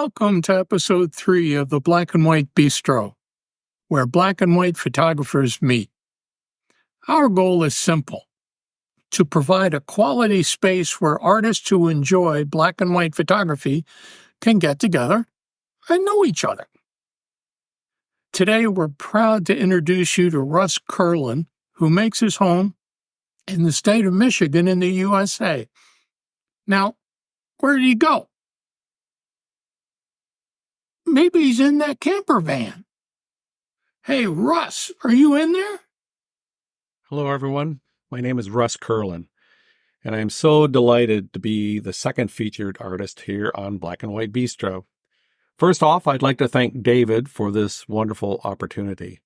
Welcome to episode 3 of the Black and White Bistro, where black and white photographers meet. Our goal is simple: to provide a quality space where artists who enjoy black and white photography can get together and know each other. Today, we're proud to introduce you to Russ Kerlin, who makes his home in the state of Michigan in the USA. Now, where did he go? Maybe he's in that camper van. Hey, Russ, are you in there? Hello, everyone. My name is Russ Kerlin, and I am so delighted to be the second featured artist here on Black and White Bistro. First off, I'd like to thank David for this wonderful opportunity.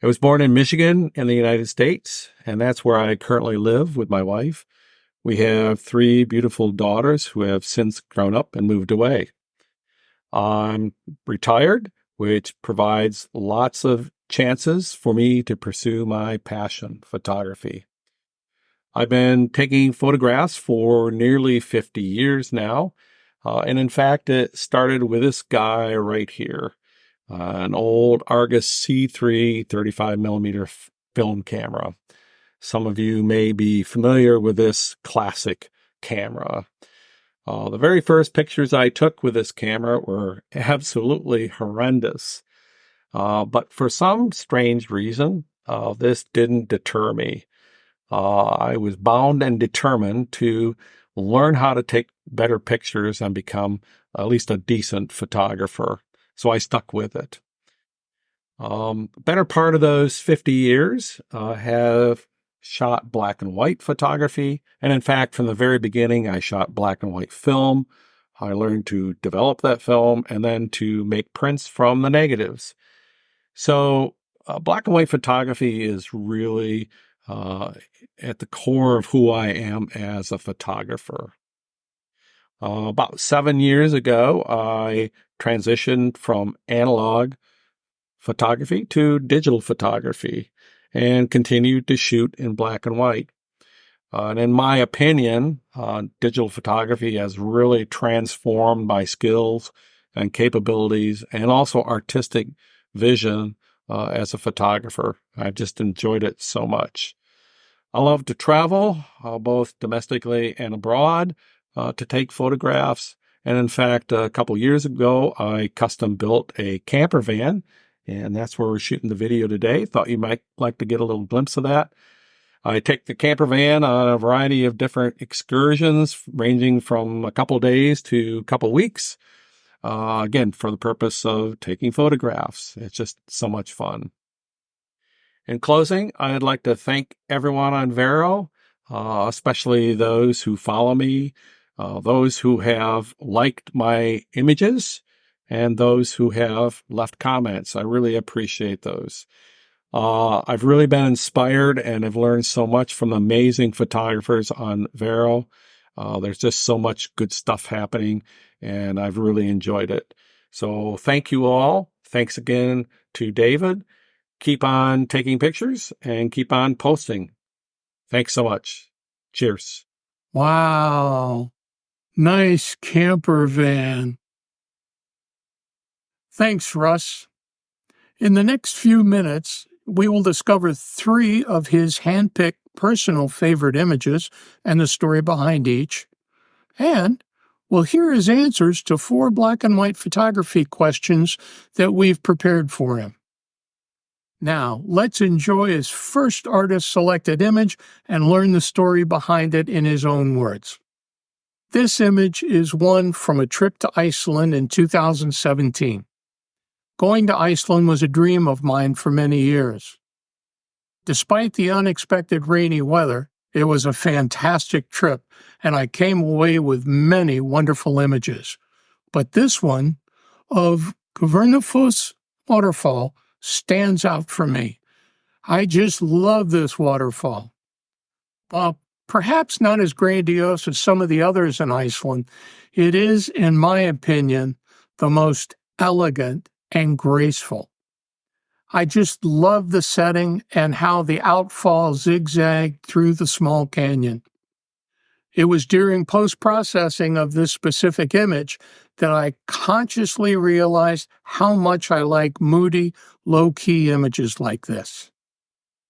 I was born in Michigan in the United States, and that's where I currently live with my wife. We have 3 beautiful daughters who have since grown up and moved away. I'm retired, which provides lots of chances for me to pursue my passion, photography. I've been taking photographs for nearly 50 years now, and in fact, it started with this guy right here, an old Argus C3 35mm film camera. Some of you may be familiar with this classic camera. The very first pictures I took with this camera were absolutely horrendous. But for some strange reason, this didn't deter me. I was bound and determined to learn how to take better pictures and become at least a decent photographer. So I stuck with it. Better part of those 50 years have shot black and white photography. And in fact, from the very beginning, I shot black and white film. I learned to develop that film and then to make prints from the negatives. So black and white photography is really at the core of who I am as a photographer. About 7 years ago, I transitioned from analog photography to digital photography and continued to shoot in black and white. And in my opinion, digital photography has really transformed my skills and capabilities and also artistic vision as a photographer. I've just enjoyed it so much. I love to travel, both domestically and abroad, to take photographs. And in fact, a couple years ago, I custom built a camper van, and that's where we're shooting the video today. Thought you might like to get a little glimpse of that. I take the camper van on a variety of different excursions, ranging from a couple days to a couple weeks. Again, for the purpose of taking photographs. It's just so much fun. In closing, I'd like to thank everyone on Vero, especially those who follow me, those who have liked my images, and those who have left comments. I really appreciate those. I've really been inspired and have learned so much from amazing photographers on Vero. There's just so much good stuff happening, and I've really enjoyed it. So thank you all. Thanks again to David. Keep on taking pictures and keep on posting. Thanks so much. Cheers. Wow. Nice camper van. Thanks, Russ. In the next few minutes, we will discover 3 of his handpicked personal favorite images and the story behind each. And we'll hear his answers to 4 black and white photography questions that we've prepared for him. Now, let's enjoy his first artist-selected image and learn the story behind it in his own words. This image is one from a trip to Iceland in 2017. Going to Iceland was a dream of mine for many years. Despite the unexpected rainy weather, it was a fantastic trip, and I came away with many wonderful images. But this one, of Guðrunarfoss waterfall, stands out for me. I just love this waterfall. While perhaps not as grandiose as some of the others in Iceland, it is, in my opinion, the most elegant and graceful. I just love the setting and how the outfall zigzagged through the small canyon. It was during post-processing of this specific image that I consciously realized how much I like moody, low-key images like this.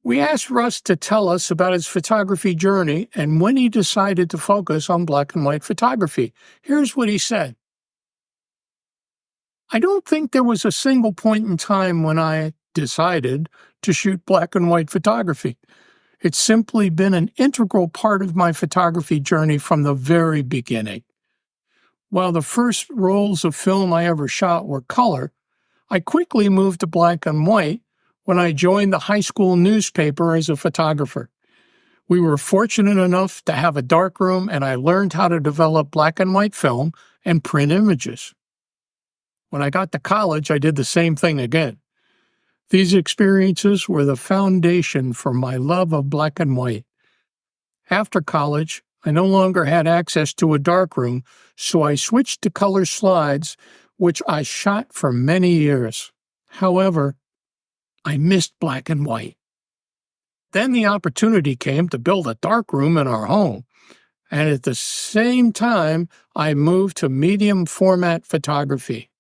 We asked Russ to tell us about his photography journey and when he decided to focus on black and white photography. Here's what he said. I don't think there was a single point in time when I decided to shoot black and white photography. It's simply been an integral part of my photography journey from the very beginning. While the first rolls of film I ever shot were color, I quickly moved to black and white when I joined the high school newspaper as a photographer. We were fortunate enough to have a darkroom, and I learned how to develop black and white film and print images. When I got to college, I did the same thing again. These experiences were the foundation for my love of black and white. After college, I no longer had access to a darkroom, so I switched to color slides, which I shot for many years. However, I missed black and white. Then the opportunity came to build a darkroom in our home, and at the same time, I moved to medium format photography.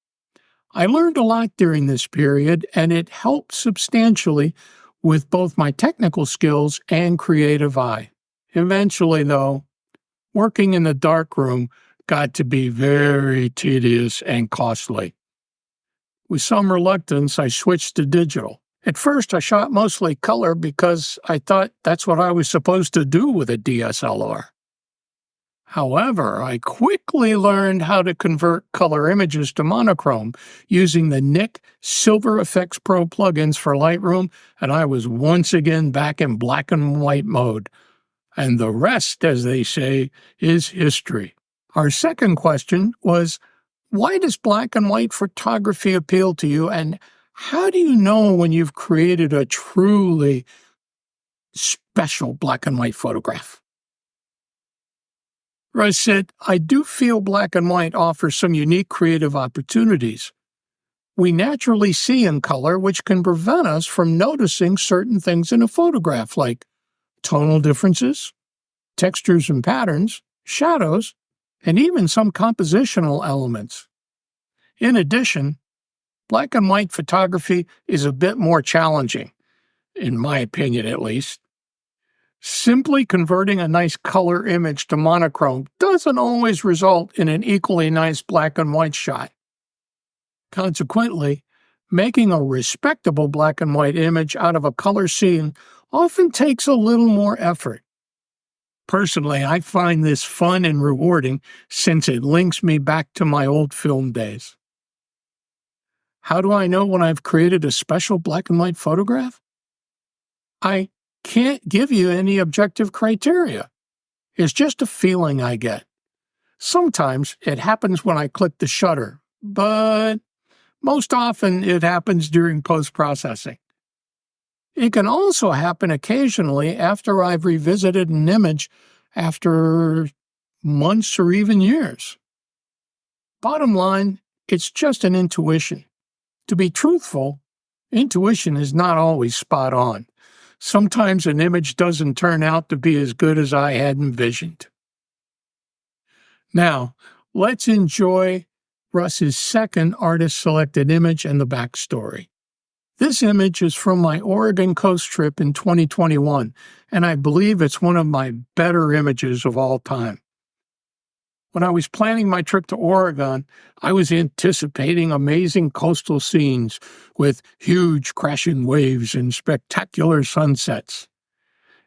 I learned a lot during this period, and it helped substantially with both my technical skills and creative eye. Eventually, though, working in the darkroom got to be very tedious and costly. With some reluctance, I switched to digital. At first, I shot mostly color because I thought that's what I was supposed to do with a DSLR. However, I quickly learned how to convert color images to monochrome using the Nik Silver Effects Pro plugins for Lightroom, and I was once again back in black and white mode. And the rest, as they say, is history. Our second question was, why does black and white photography appeal to you, and how do you know when you've created a truly special black and white photograph? Russ said, I do feel black and white offers some unique creative opportunities. We naturally see in color, which can prevent us from noticing certain things in a photograph, like tonal differences, textures and patterns, shadows, and even some compositional elements. In addition, black and white photography is a bit more challenging, in my opinion at least. Simply converting a nice color image to monochrome doesn't always result in an equally nice black and white shot. Consequently, making a respectable black and white image out of a color scene often takes a little more effort. Personally, I find this fun and rewarding since it links me back to my old film days. How do I know when I've created a special black and white photograph? I can't give you any objective criteria. It's just a feeling I get. Sometimes it happens when I click the shutter, but most often it happens during post-processing. It can also happen occasionally after I've revisited an image after months or even years. Bottom line, it's just an intuition. To be truthful, intuition is not always spot on. Sometimes an image doesn't turn out to be as good as I had envisioned. Now, let's enjoy Russ's second artist-selected image and the backstory. This image is from my Oregon coast trip in 2021, and I believe it's one of my better images of all time. When I was planning my trip to Oregon, I was anticipating amazing coastal scenes with huge crashing waves and spectacular sunsets.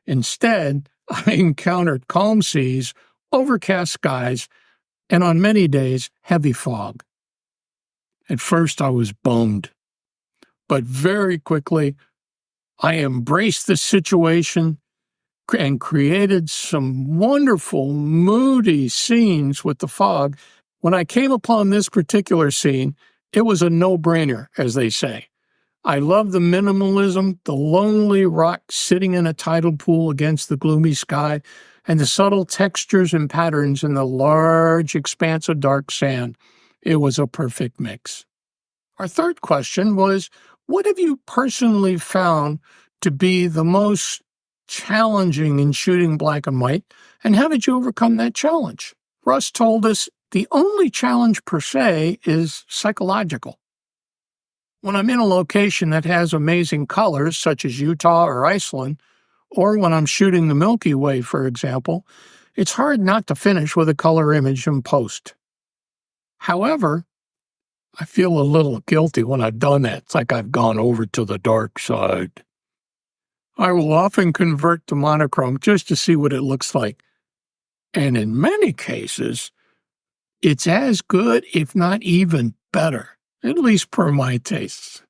Instead, I encountered calm seas, overcast skies, and on many days, heavy fog. At first, I was bummed. But very quickly, I embraced the situation and created some wonderful, moody scenes with the fog. When I came upon this particular scene, it was a no-brainer, as they say. I love the minimalism, the lonely rock sitting in a tidal pool against the gloomy sky, and the subtle textures and patterns in the large expanse of dark sand. It was a perfect mix. Our third question was, what have you personally found to be the most challenging in shooting black and white, and how did you overcome that challenge? Russ told us The only challenge per se is psychological. When I'm in a location that has amazing colors, such as Utah or Iceland, or when I'm shooting the Milky Way, for example, it's hard not to finish with a color image in post. However, I feel a little guilty when I've done that. It's like I've gone over to the dark side. I will often convert to monochrome just to see what it looks like. And in many cases, it's as good, if not even better, at least per my tastes.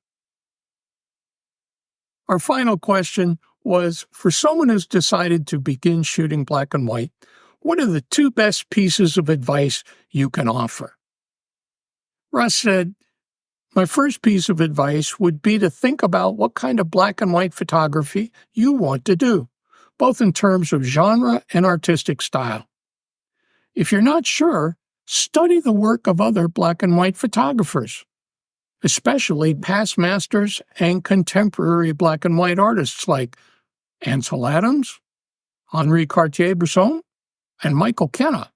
Our final question was, for someone who's decided to begin shooting black and white, what are the 2 best pieces of advice you can offer? Russ said, my first piece of advice would be to think about what kind of black and white photography you want to do, both in terms of genre and artistic style. If you're not sure, study the work of other black and white photographers, especially past masters and contemporary black and white artists like Ansel Adams, Henri Cartier-Bresson, and Michael Kenna.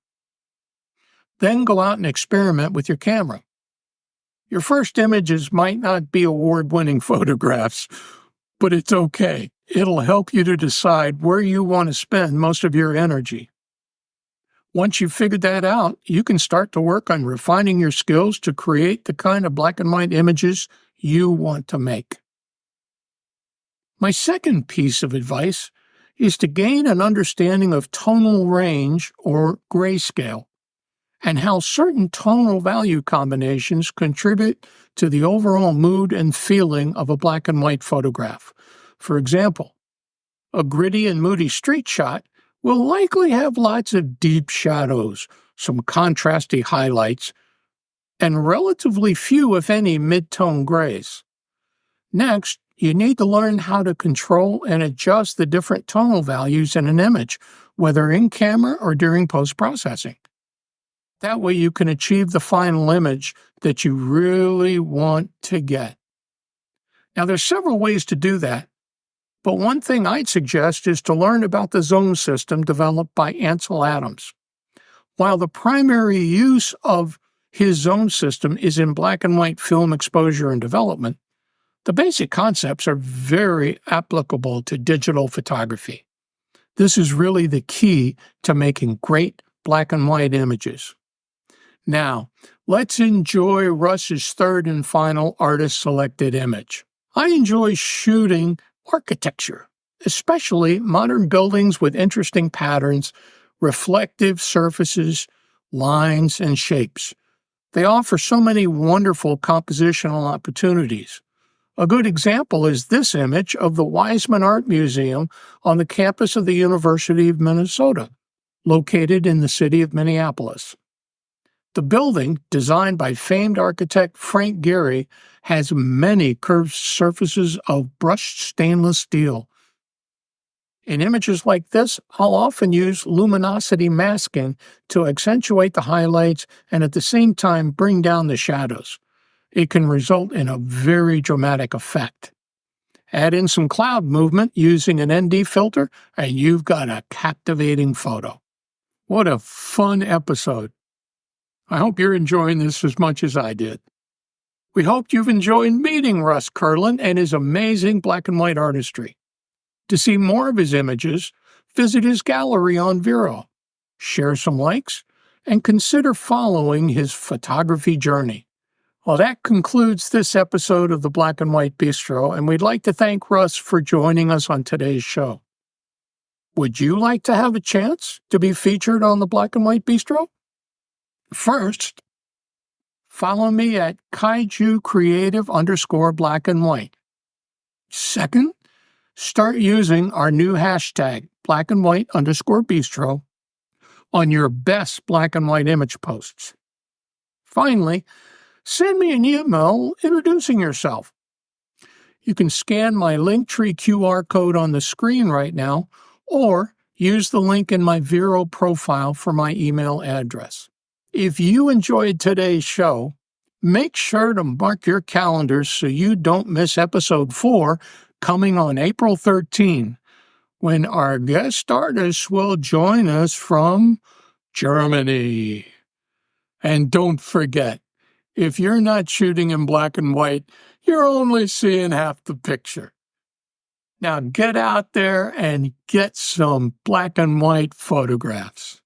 Then go out and experiment with your camera. Your first images might not be award-winning photographs, but it's okay. It'll help you to decide where you want to spend most of your energy. Once you've figured that out, you can start to work on refining your skills to create the kind of black and white images you want to make. My second piece of advice is to gain an understanding of tonal range or grayscale, and how certain tonal value combinations contribute to the overall mood and feeling of a black and white photograph. For example, a gritty and moody street shot will likely have lots of deep shadows, some contrasty highlights, and relatively few, if any, mid-tone grays. Next, you need to learn how to control and adjust the different tonal values in an image, whether in camera or during post-processing. That way you can achieve the final image that you really want to get. Now, there's several ways to do that, but one thing I'd suggest is to learn about the zone system developed by Ansel Adams. While the primary use of his zone system is in black and white film exposure and development, the basic concepts are very applicable to digital photography. This is really the key to making great black and white images. Now, let's enjoy Russ's third and final artist-selected image. I enjoy shooting architecture, especially modern buildings with interesting patterns, reflective surfaces, lines, and shapes. They offer so many wonderful compositional opportunities. A good example is this image of the Weizmann Art Museum on the campus of the University of Minnesota, located in the city of Minneapolis. The building, designed by famed architect Frank Gehry, has many curved surfaces of brushed stainless steel. In images like this, I'll often use luminosity masking to accentuate the highlights and at the same time bring down the shadows. It can result in a very dramatic effect. Add in some cloud movement using an ND filter, and you've got a captivating photo. What a fun episode. I hope you're enjoying this as much as I did. We hope you've enjoyed meeting Russ Kerlin and his amazing black and white artistry. To see more of his images, visit his gallery on Vero, share some likes, and consider following his photography journey. Well, that concludes this episode of the Black and White Bistro, and we'd like to thank Russ for joining us on today's show. Would you like to have a chance to be featured on the Black and White Bistro? First, follow me at kaiju_creative_black and white. Second, start using our new hashtag blackandwhite_bistro on your best black and white image posts. Finally, send me an email introducing yourself. You can scan my Linktree QR code on the screen right now, or use the link in my Vero profile for my email address. If you enjoyed today's show, make sure to mark your calendars so you don't miss episode 4 coming on April 13, when our guest artists will join us from Germany. And don't forget, if you're not shooting in black and white, you're only seeing half the picture. Now get out there and get some black and white photographs.